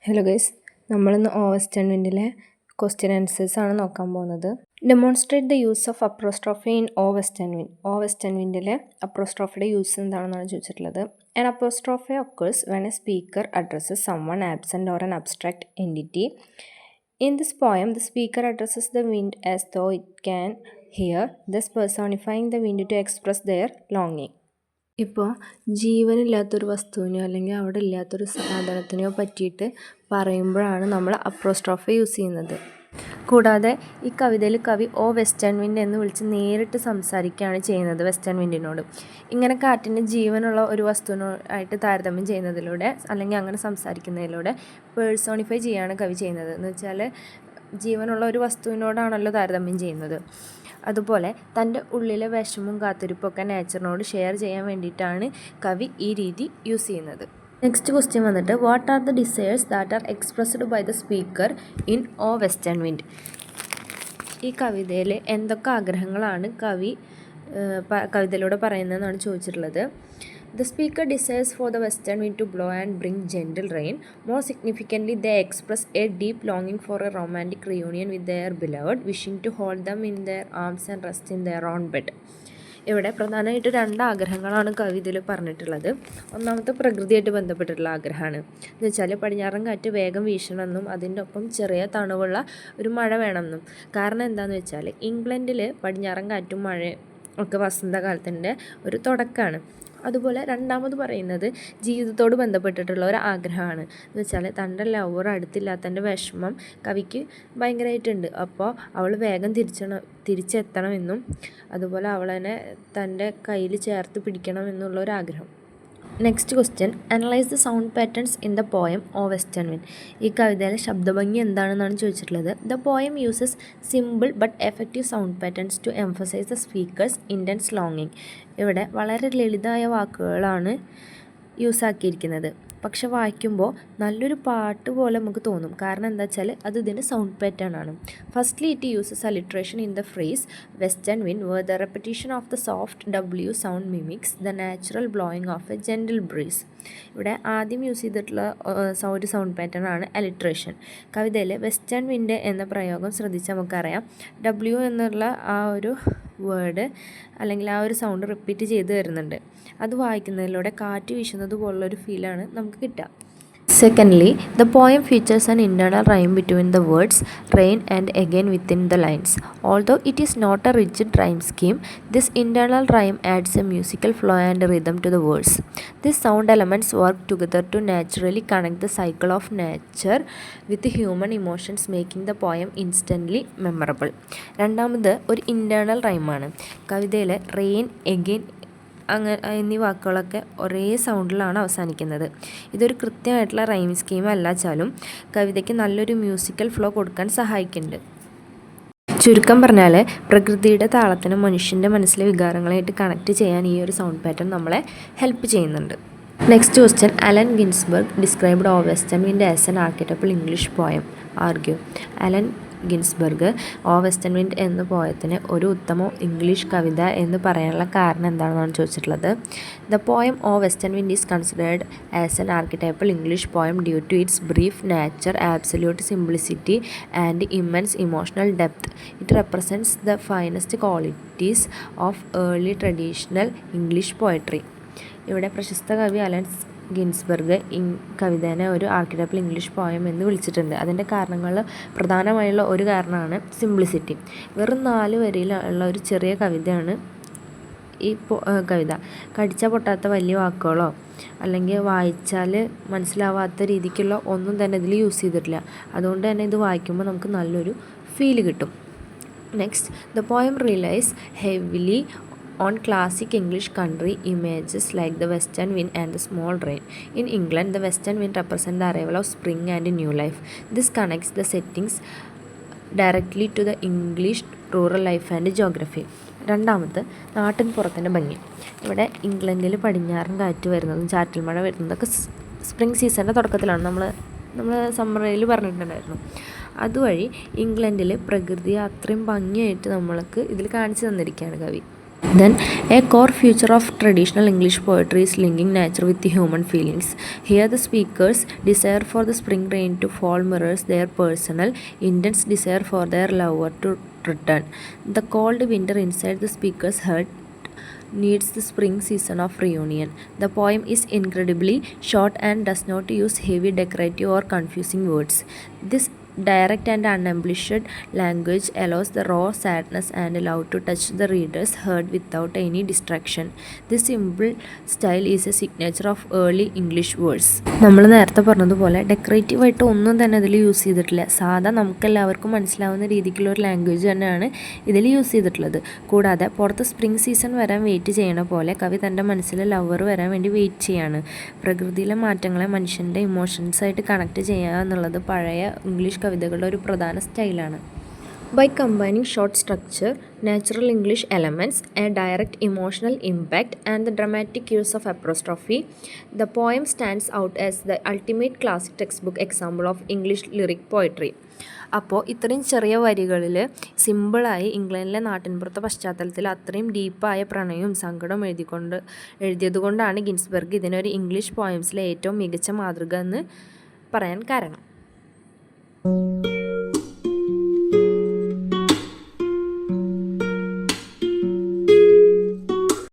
Hello guys, നമ്മളിന്ന് ഓവസ്റ്റൺ വിൻഡിലെ question answers ആണ് നോക്കാൻ പോകുന്നത്. Demonstrate the use of apostrophe in O Western Wind. O Western വിൻഡിലെ അപ്രോസ്ട്രോഫിയുടെ യൂസ് എന്താണെന്നാണ് ചോദിച്ചിട്ടുള്ളത്. An apostrophe occurs when a speaker addresses someone absent or an abstract entity. In this poem, the speaker addresses the wind as though it can hear, thus personifying the wind to express their longing. ഇപ്പോൾ ജീവനില്ലാത്തൊരു വസ്തുവിനെയോ അല്ലെങ്കിൽ അവിടെ ഇല്ലാത്തൊരു സാധനത്തിനെയോ പറ്റിയിട്ട് പറയുമ്പോഴാണ് നമ്മൾ അപ്രോസ്ട്രോഫി use ചെയ്യുന്നത്. കൂടാതെ ഈ കവിതയിൽ കവി വെസ്റ്റേൺ വിൻഡ് എന്ന് വിളിച്ച് നേരിട്ട് സംസാരിക്കുകയാണ് ചെയ്യുന്നത് വെസ്റ്റേൺ വിൻഡിനോട്. ഇങ്ങനെ കാറ്റിന് ജീവനുള്ള ഒരു വസ്തുവിനായിട്ട് താരതമ്യം ചെയ്യുന്നതിലൂടെ അല്ലെങ്കിൽ അങ്ങനെ സംസാരിക്കുന്നതിലൂടെ പേഴ്സോണിഫൈ ചെയ്യുകയാണ് കവി ചെയ്യുന്നത്. എന്ന് വെച്ചാൽ ജീവനുള്ള ഒരു വസ്തുവിനോടാണല്ലോ താരതമ്യം ചെയ്യുന്നത്. അതുപോലെ തൻ്റെ ഉള്ളിലെ വിഷമവും കാത്തിരിപ്പൊക്കെ നേച്ചറിനോട് ഷെയർ ചെയ്യാൻ വേണ്ടിയിട്ടാണ് കവി ഈ രീതി യൂസ് ചെയ്യുന്നത്. നെക്സ്റ്റ് ക്വസ്റ്റ്യൻ വന്നിട്ട്, what are the desires that are expressed by the speaker in western wind? ഈ കവിതയിൽ എന്തൊക്കെ ആഗ്രഹങ്ങളാണ് കവി കവിതയിലൂടെ പറയുന്നതെന്നാണ് ചോദിച്ചിട്ടുള്ളത്. The speaker desires for the western wind to blow and bring gentle rain. More significantly, they express a deep longing for a romantic reunion with their beloved, wishing to hold them in their arms and rest in their own bed. ഇവിടെ പ്രധാനമായിട്ട് 2 ആഗ്രഹങ്ങളാണ് കവിതയിൽ പറഞ്ഞിട്ടുള്ളത്. ഒന്നാമത്തെ പ്രകൃതിയായിട്ട് ബന്ധപ്പെട്ടിട്ടുള്ള ആഗ്രഹമാണ്. എന്ന് വെച്ചാൽ പടിഞ്ഞാറൻ കാറ്റ് വേഗം വീശണമെന്നും അതിൻ്റെ ഒപ്പം ചെറിയ തണുവുള്ള ഒരു മഴ വേണമെന്നും. കാരണം എന്താണെന്ന് വെച്ചാൽ ഇംഗ്ലണ്ടിൽ പടിഞ്ഞാറൻ കാറ്റും മഴയും ഒക്കെ വസന്തകാലത്തിൻ്റെ ഒരു തുടക്കമാണ്. അതുപോലെ രണ്ടാമത് പറയുന്നത് ജീവിതത്തോട് ബന്ധപ്പെട്ടിട്ടുള്ള ഒരു ആഗ്രഹമാണ്. എന്ന് വെച്ചാൽ തൻ്റെ ലവർ അടുത്തില്ലാത്തതിൻ്റെ വിഷമം കവിക്ക് ഭയങ്കരമായിട്ടുണ്ട്. അപ്പോൾ അവൾ വേഗം തിരിച്ചെത്തണമെന്നും അതുപോലെ അവളെന്നെ തൻ്റെ കയ്യിൽ ചേർത്ത് പിടിക്കണമെന്നുള്ളൊരാഗ്രഹം. Next question, analyse the sound patterns in the poem Western wind. ഈ കവിതയിലെ ശബ്ദഭംഗി എന്താണെന്നാണ് ചോദിച്ചിട്ടുള്ളത്. The poem uses simple but effective sound patterns to emphasise the speaker's intense ലോങ്ങിങ്. ഇവിടെ വളരെ ലളിതമായ വാക്കുകളാണ് യൂസ് ആക്കിയിരിക്കുന്നത്. പക്ഷെ വായിക്കുമ്പോൾ നല്ലൊരു പാട്ട് പോലെ നമുക്ക് തോന്നും. കാരണം എന്താ വെച്ചാൽ അത് ഇതിൻ്റെ സൗണ്ട് പാറ്റേൺ ആണ്. Firstly it uses alliteration in the phrase western wind where the repetition of the soft W sound mimics the natural blowing of a gentle breeze. ഇവിടെ ആദ്യം യൂസ് ചെയ്തിട്ടുള്ള ഒരു സൗണ്ട് പാറ്റേൺ ആണ് അലിട്രേഷൻ. കവിതയിൽ western wind എന്ന പ്രയോഗം ശ്രദ്ധിച്ചാൽ നമുക്കറിയാം ഡബ്ല്യു എന്നുള്ള ആ ഒരു വേർഡ് അല്ലെങ്കിൽ ആ ഒരു സൗണ്ട് റിപ്പീറ്റ് ചെയ്ത് വരുന്നുണ്ട്. അത് വായിക്കുന്നതിലൂടെ കാറ്റ് വീശുന്നത് പോലുള്ളൊരു ഫീലാണ് നമുക്ക് കിട്ടുക. Secondly, the poem features an internal rhyme between the words rain and again within the lines. Although it is not a rigid rhyme scheme, this internal rhyme adds a musical flow and rhythm to the words. These sound elements work together to naturally connect the cycle of nature with human emotions, making the poem instantly memorable. രണ്ടാമത് ഒരു internal റൈമാണ്. കവിതയിലെ rain, again എന്നീ വാക്കുകളൊക്കെ ഒരേ സൗണ്ടിലാണ് അവസാനിക്കുന്നത്. ഇതൊരു കൃത്യമായിട്ടുള്ള rhyme scheme അല്ലാച്ചാലും കവിതയ്ക്ക് നല്ലൊരു മ്യൂസിക്കൽ ഫ്ലോ കൊടുക്കാൻ സഹായിക്കുന്നുണ്ട്. ചുരുക്കം പറഞ്ഞാൽ പ്രകൃതിയുടെ താളത്തിന് മനുഷ്യൻ്റെ മനസ്സിലെ വികാരങ്ങളായിട്ട് കണക്ട് ചെയ്യാൻ ഈ ഒരു സൗണ്ട് പാറ്റേൺ നമ്മളെ ഹെൽപ്പ് ചെയ്യുന്നുണ്ട്. Next question, Allen Ginsberg described Western Wind as an archetypal English poem. Argue. Allen Ginsberg Western wind എന്ന പോയത്തിന് ഒരു ഉത്തമ ഇംഗ്ലീഷ് കവിത എന്ന് പറയാനുള്ള കാരണം എന്താണെന്നാണ് ചോദിച്ചിട്ടുള്ളത്. The poem Western Wind is considered as an archetypal English poem due to its brief nature, absolute simplicity and immense emotional depth. It represents the finest qualities of early traditional English poetry. ഇവിടെ പ്രശസ്ത കവി Allen Ginsberg കവിതേനെ ഒരു ആർക്കിറ്റൈപ്പൽ English poem എന്ന് വിളിച്ചിട്ടുണ്ട്. അതിൻ്റെ കാരണങ്ങൾ പ്രധാനമായുള്ള ഒരു കാരണമാണ് സിംപ്ലിസിറ്റി. വെറും 4 വരിയിലുള്ള ഒരു ചെറിയ കവിതയാണ് ഈ കവിത. കടിച്ചാൽ പൊട്ടാത്ത വലിയ വാക്കുകളോ അല്ലെങ്കിൽ വായിച്ചാൽ മനസ്സിലാവാത്ത രീതിക്കുള്ള ഒന്നും തന്നെ ഇതിൽ യൂസ് ചെയ്തിട്ടില്ല. അതുകൊണ്ട് തന്നെ ഇത് വായിക്കുമ്പോൾ നമുക്ക് നല്ലൊരു ഫീല് കിട്ടും. Next, the poem റിലൈസ് heavily on classic English country images like the western wind and the small rain. In England, the western wind represents the arrival of spring and new life. This connects the settings directly to the English rural life and geography. രണ്ടാമത്, നാട്ടിൻ പുറത്തിൻ്റെ ഭംഗി. ഇവിടെ ഇംഗ്ലണ്ടിൽ പടിഞ്ഞാറൻ കാറ്റ് വരുന്നതും ചാറ്റൽ മഴ വരുന്നതൊക്കെ സ്പ്രിംഗ് സീസണിൻ്റെ തുടക്കത്തിലാണ്. നമ്മൾ സമ്മറിൽ പറഞ്ഞിട്ടുണ്ടായിരുന്നു. അതുവഴി ഇംഗ്ലണ്ടിൽ പ്രകൃതിയെ അത്രയും ഭംഗിയായിട്ട് നമ്മൾക്ക് ഇതിൽ കാണിച്ചു തന്നിരിക്കുകയാണ് കവി. Then, a core feature of traditional English poetry is linking nature with the human feelings. Here, the speaker's desire for the spring rain to fall mirrors their personal, intense desire for their lover to return. The cold winter inside the speaker's heart needs the spring season of reunion. The poem is incredibly short and does not use heavy decorative or confusing words. This direct and unembellished language allows the raw sadness and love to touch the reader's heart without any distraction. This simple style is a signature of early English verse. നമ്മൾ നേരത്തെ പറഞ്ഞതുപോലെ ഡെക്കറേറ്റീവായിട്ട് ഒന്നും തന്നെ ഇതിൽ use ചെയ്തിട്ടില്ല. സാധാ നമുക്കെല്ലാവർക്കും മനസ്സിലാവുന്ന രീതിക്കുള്ള ഒരു ലാംഗ്വേജ് തന്നെയാണ് ഇതിൽ യൂസ് ചെയ്തിട്ടുള്ളത്. കൂടാതെ പുറത്ത് സ്പ്രിംഗ് സീസൺ വരാൻ വെയിറ്റ് ചെയ്യണ പോലെ കവി തൻ്റെ മനസ്സിൽ ലവർ വരാൻ വേണ്ടി വെയിറ്റ് ചെയ്യാണ്. പ്രകൃതിയിലെ മാറ്റങ്ങളെ മനുഷ്യൻ്റെ ഇമോഷൻസായിട്ട് കണക്ട് ചെയ്യുക എന്നുള്ളത് പഴയ ഇംഗ്ലീഷ് കവിതകളുടെ ഒരു പ്രധാന സ്റ്റൈലാണ്. By combining short structure, natural English elements, a direct emotional impact, and the dramatic use of apostrophe, the poem stands out as the ultimate classic textbook example of English lyric poetry. അപ്പോൾ ഇത്രയും ചെറിയ വരികളിൽ സിമ്പിളായി ഇംഗ്ലണ്ടിലെ നാട്ടിൻപുറത്തെ പശ്ചാത്തലത്തിൽ അത്രയും ഡീപ്പായ പ്രണയവും സങ്കടവും എഴുതിയതുകൊണ്ടാണ് ഗിൻസ്ബർഗ് ഇതിനൊരു ഇംഗ്ലീഷ് പോയംസിലെ ഏറ്റവും മികച്ച മാതൃക എന്ന് പറയാൻ കാരണം.